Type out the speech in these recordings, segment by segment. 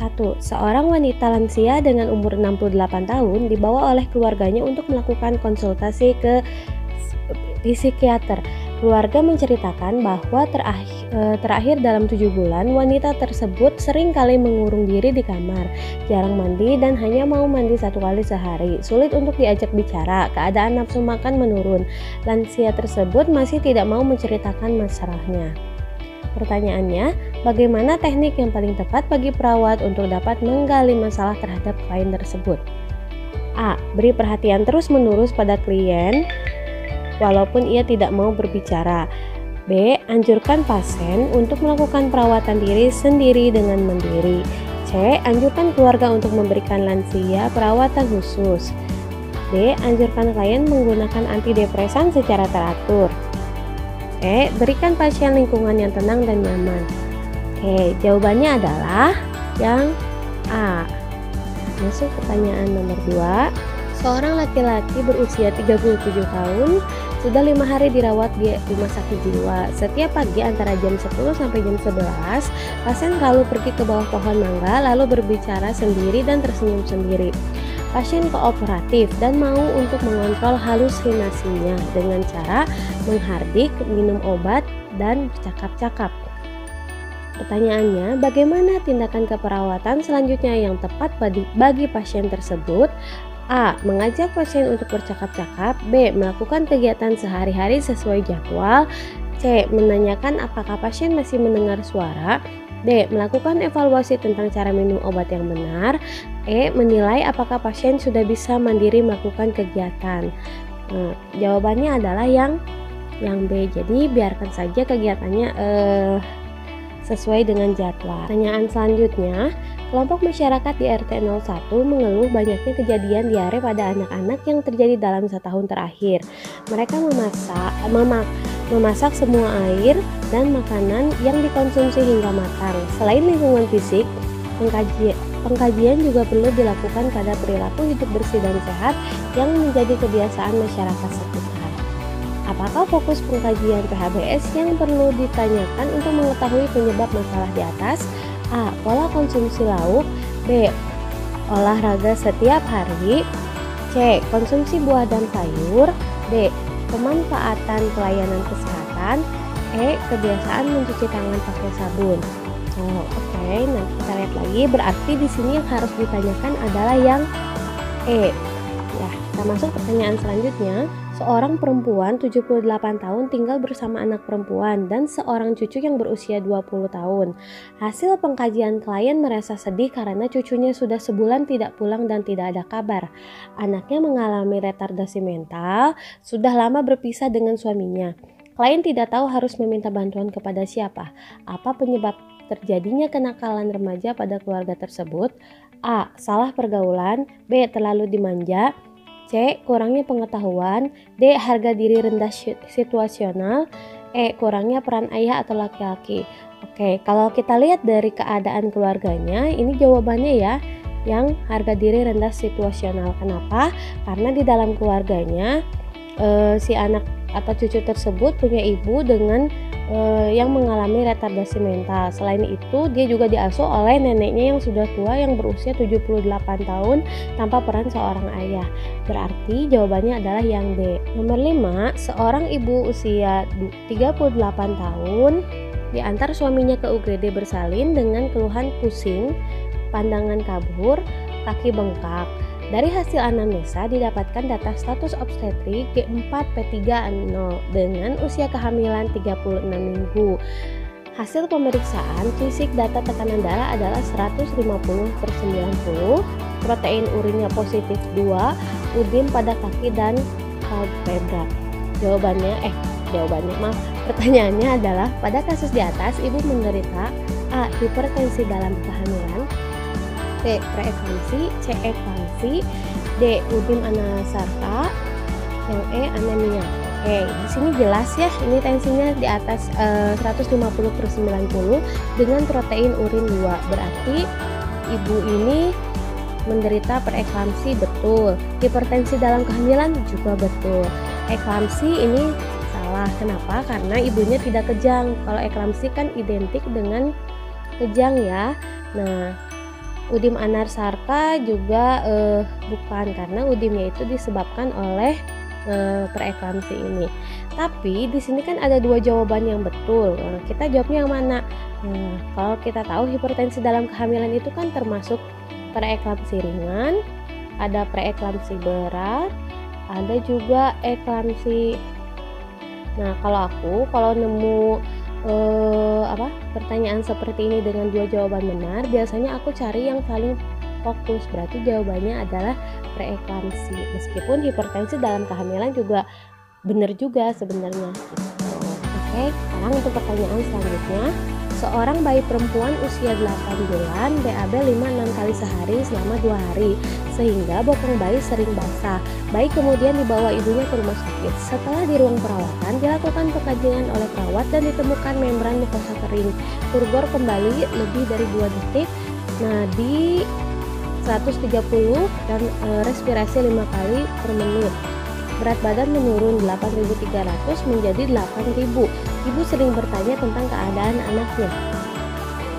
1. Seorang wanita lansia dengan umur 68 tahun dibawa oleh keluarganya untuk melakukan konsultasi ke psikiater. Keluarga menceritakan bahwa terakhir dalam 7 bulan, wanita tersebut sering kali mengurung diri di kamar, jarang mandi dan hanya mau mandi 1 kali sehari. Sulit untuk diajak bicara, keadaan nafsu makan menurun. Lansia tersebut masih tidak mau menceritakan masalahnya. Pertanyaannya, bagaimana teknik yang paling tepat bagi perawat untuk dapat menggali masalah terhadap klien tersebut? A. Beri perhatian terus-menerus pada klien walaupun ia tidak mau berbicara. B. Anjurkan pasien untuk melakukan perawatan diri sendiri dengan mandiri. C. Anjurkan keluarga untuk memberikan lansia perawatan khusus. D. Anjurkan klien menggunakan antidepresan secara teratur. E. Berikan pasien lingkungan yang tenang dan nyaman. Oke, jawabannya adalah yang A. Masuk pertanyaan nomor 2. Seorang laki-laki berusia 37 tahun sudah 5 hari dirawat di rumah sakit jiwa. Setiap pagi antara jam 10 sampai jam 11, pasien selalu pergi ke bawah pohon mangga lalu berbicara sendiri dan tersenyum sendiri. Pasien kooperatif dan mau untuk mengontrol halusinasinya dengan cara menghardik, minum obat, dan bercakap-cakap. Pertanyaannya, bagaimana tindakan keperawatan selanjutnya yang tepat bagi pasien tersebut? A. Mengajak pasien untuk bercakap-cakap. B. Melakukan kegiatan sehari-hari sesuai jadwal. C. Menanyakan apakah pasien masih mendengar suara. D. Melakukan evaluasi tentang cara minum obat yang benar. E. Menilai apakah pasien sudah bisa mandiri melakukan kegiatan. Jawabannya adalah yang B. Jadi biarkan saja kegiatannya sesuai dengan jadwal. Pertanyaan selanjutnya, kelompok masyarakat di RT 01 mengeluh banyaknya kejadian diare pada anak-anak yang terjadi dalam 1 tahun terakhir. Mereka memasak semua air dan makanan yang dikonsumsi hingga matang. Selain lingkungan fisik, pengkajian juga perlu dilakukan pada perilaku hidup bersih dan sehat yang menjadi kebiasaan masyarakat sekitar. Apakah fokus pengkajian PHBS yang perlu ditanyakan untuk mengetahui penyebab masalah di atas? A. Pola konsumsi lauk. B. Olahraga setiap hari. C. Konsumsi buah dan sayur. D. Pemanfaatan pelayanan kesehatan. E. Kebiasaan mencuci tangan pakai sabun. Oke. Nah kita lihat lagi. Berarti di sini yang harus ditanyakan adalah yang E. Ya, kita masuk pertanyaan selanjutnya. Seorang perempuan 78 tahun tinggal bersama anak perempuan dan seorang cucu yang berusia 20 tahun. Hasil pengkajian klien merasa sedih karena cucunya sudah sebulan tidak pulang dan tidak ada kabar. Anaknya mengalami retardasi mental, sudah lama berpisah dengan suaminya. Klien tidak tahu harus meminta bantuan kepada siapa. Apa penyebab terjadinya kenakalan remaja pada keluarga tersebut? A. Salah pergaulan. B. Terlalu dimanja. C. Kurangnya pengetahuan. D. Harga diri rendah situasional. E. Kurangnya peran ayah atau laki-laki. Oke, kalau kita lihat dari keadaan keluarganya, ini jawabannya ya, yang harga diri rendah situasional. Kenapa? Karena di dalam keluarganya si anak atau cucu tersebut punya ibu dengan yang mengalami retardasi mental. Selain itu, dia juga diasuh oleh neneknya yang sudah tua yang berusia 78 tahun tanpa peran seorang ayah. Berarti jawabannya adalah yang D. Nomor 5, seorang ibu usia 38 tahun diantar suaminya ke UGD bersalin dengan keluhan pusing, pandangan kabur, kaki bengkak. Dari hasil anamnesa didapatkan data status obstetrik G4P3A0 dengan usia kehamilan 36 minggu. Hasil pemeriksaan fisik data tekanan darah adalah 150/90, protein urinnya positif 2, urin pada kaki dan palpebra. Pertanyaannya adalah pada kasus di atas ibu menderita A. Hipertensi dalam kehamilan, B. Preeklamsi, C. Eklamsi, D. Udim anasarta, yang E. Anemia. Oke, di sini jelas ya, ini tensinya di atas 150/90 dengan protein urin 2. Berarti ibu ini menderita preeklamsi, betul. Hipertensi dalam kehamilan juga betul. Eklamsi ini salah. Kenapa? Karena ibunya tidak kejang. Kalau eklamsi kan identik dengan kejang ya. Nah, Udim anarsarca juga bukan, karena udimnya itu disebabkan oleh preeklamsi ini. Tapi di sini kan ada dua jawaban yang betul. Kita jawabnya yang mana? Kalau kita tahu hipertensi dalam kehamilan itu kan termasuk preeklamsi ringan, ada preeklamsi berat, ada juga eklamsi. Nah, kalau nemu pertanyaan seperti ini dengan dua jawaban benar, biasanya aku cari yang paling fokus, berarti jawabannya adalah preeklamsi. Meskipun hipertensi dalam kehamilan juga benar juga sebenarnya gitu. Oke, sekarang untuk pertanyaan selanjutnya. Seorang bayi perempuan usia 8 bulan BAB 5-6 kali sehari selama 2 hari, sehingga bokong bayi sering basah. Bayi kemudian dibawa ibunya ke rumah sakit. Setelah di ruang perawatan, dilakukan pengkajian oleh perawat dan ditemukan membran mukosa kering. Turgor kembali lebih dari 2 detik, nadi 130 dan respirasi 5 kali per menit. Berat badan menurun 8.300 menjadi 8.000. Ibu sering bertanya tentang keadaan anaknya.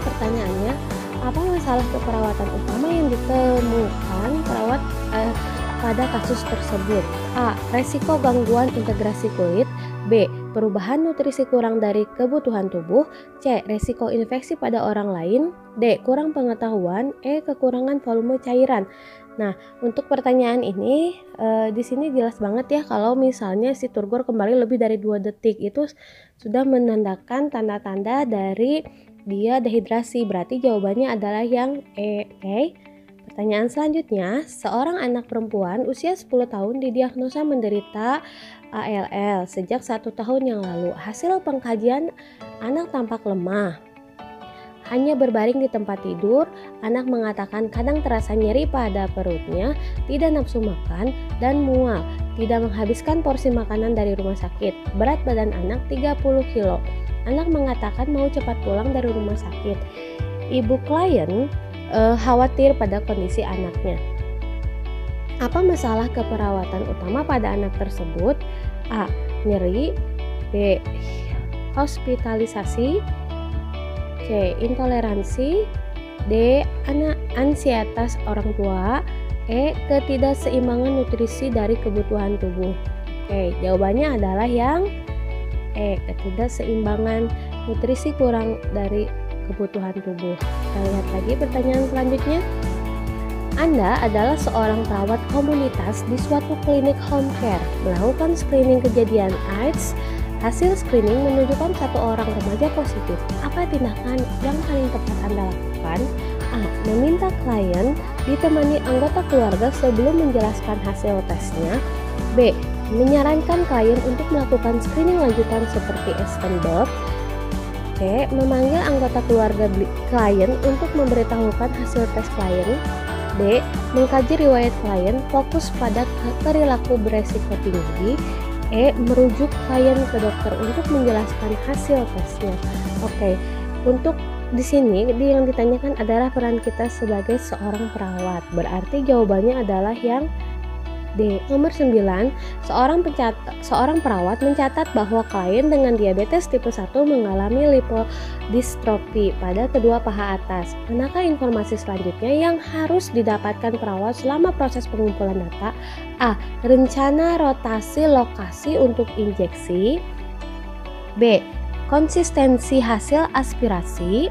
Pertanyaannya, apa masalah keperawatan utama yang ditemukan perawat pada kasus tersebut? A. Resiko gangguan integrasi kulit. B. Perubahan nutrisi kurang dari kebutuhan tubuh. C. Resiko infeksi pada orang lain. D. Kurang pengetahuan. E. Kekurangan volume cairan. Nah, untuk pertanyaan ini di sini jelas banget ya, kalau misalnya si turgor kembali lebih dari 2 detik itu sudah menandakan tanda-tanda dari dia dehidrasi. Berarti jawabannya adalah yang E. Oke. Pertanyaan selanjutnya, seorang anak perempuan usia 10 tahun didiagnosa menderita ALL sejak 1 tahun yang lalu. Hasil pengkajian, anak tampak lemah, hanya berbaring di tempat tidur. Anak mengatakan kadang terasa nyeri pada perutnya, tidak nafsu makan, dan mual. Tidak menghabiskan porsi makanan dari rumah sakit. Berat badan anak 30 kilo. Anak mengatakan mau cepat pulang dari rumah sakit. Ibu klien khawatir pada kondisi anaknya. Apa masalah keperawatan utama pada anak tersebut? A. Nyeri. B. Hospitalisasi. C. Intoleransi. D. Ansietas orang tua. E. Ketidakseimbangan nutrisi dari kebutuhan tubuh. Oke, jawabannya adalah yang E. Ketidakseimbangan nutrisi kurang dari kebutuhan tubuh. Kita lihat lagi pertanyaan selanjutnya. Anda adalah seorang perawat komunitas di suatu klinik home care, melakukan screening kejadian AIDS. Hasil screening menunjukkan 1 orang remaja positif. Apa tindakan yang paling tepat Anda lakukan? A. Meminta klien ditemani anggota keluarga sebelum menjelaskan hasil tesnya. B. Menyarankan klien untuk melakukan screening lanjutan seperti Espenberg. C. Memanggil anggota keluarga klien untuk memberitahukan hasil tes klien. D. Mengkaji riwayat klien, fokus pada perilaku beresiko tinggi. E. Merujuk klien ke dokter untuk menjelaskan hasil tesnya. Oke, untuk di sini yang ditanyakan adalah peran kita sebagai seorang perawat. Berarti jawabannya adalah yang D. Nomor 9, seorang perawat mencatat bahwa klien dengan diabetes tipe 1 mengalami lipodystrofi pada kedua paha atas. Manakah informasi selanjutnya yang harus didapatkan perawat selama proses pengumpulan data? A. Rencana rotasi lokasi untuk injeksi. B. Konsistensi hasil aspirasi.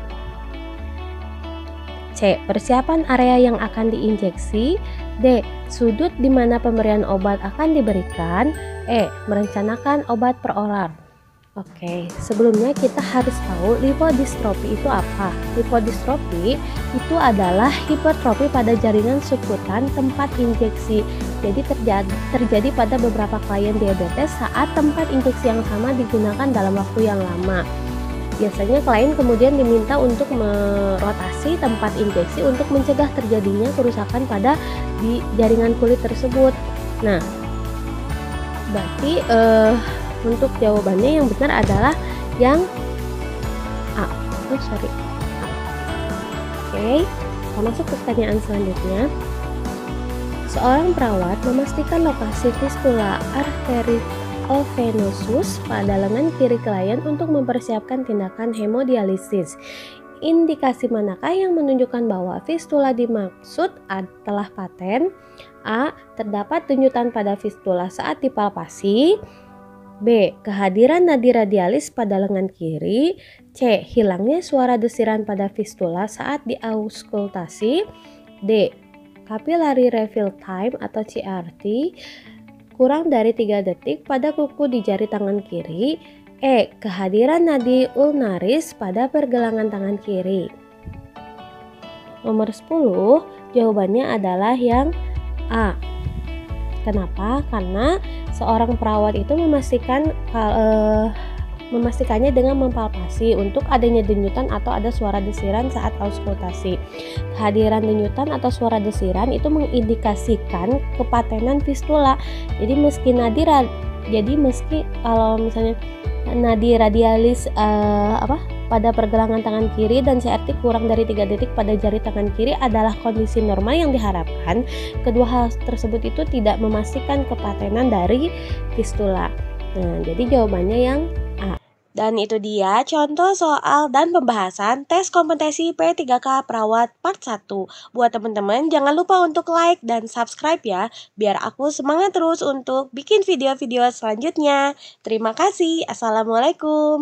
C. Persiapan area yang akan diinjeksi. D. Sudut di mana pemberian obat akan diberikan. E. Merencanakan obat per oral. Oke, sebelumnya kita harus tahu lipodystrofi itu apa. Lipodystrofi itu adalah hipertrofi pada jaringan subkutan tempat injeksi. Jadi terjadi pada beberapa klien diabetes saat tempat injeksi yang sama digunakan dalam waktu yang lama. Biasanya klien kemudian diminta untuk merotasi tempat injeksi untuk mencegah terjadinya kerusakan pada di jaringan kulit tersebut. Nah, berarti untuk jawabannya yang benar adalah yang A. A. Oke, kita masuk ke pertanyaan selanjutnya. Seorang perawat memastikan lokasi fistula arteriovenosus pada lengan kiri klien untuk mempersiapkan tindakan hemodialisis. indikasi manakah yang menunjukkan bahwa fistula dimaksud adalah paten? A. Terdapat denyutan pada fistula saat dipalpasi. B. Kehadiran nadi radialis pada lengan kiri. C. Hilangnya suara desiran pada fistula saat diauskultasi. D. Capillary refill time atau CRT kurang dari 3 detik pada kuku di jari tangan kiri. E. Kehadiran nadi ulnaris pada pergelangan tangan kiri. Nomor 10, jawabannya adalah yang A. Kenapa? Karena seorang perawat itu memastikannya dengan mempalpasi untuk adanya denyutan atau ada suara desiran saat auskultasi. Kehadiran denyutan atau suara desiran itu mengindikasikan kepatenan fistula. Jadi meski kalau misalnya nadi radialis pada pergelangan tangan kiri dan CRT kurang dari 3 detik pada jari tangan kiri adalah kondisi normal yang diharapkan, kedua hal tersebut itu tidak memastikan kepatenan dari fistula. Nah, jadi jawabannya yang A. Dan itu dia contoh soal dan pembahasan tes kompetensi P3K Perawat Part 1. Buat teman-teman jangan lupa untuk like dan subscribe ya, biar aku semangat terus untuk bikin video-video selanjutnya. Terima kasih. Assalamualaikum.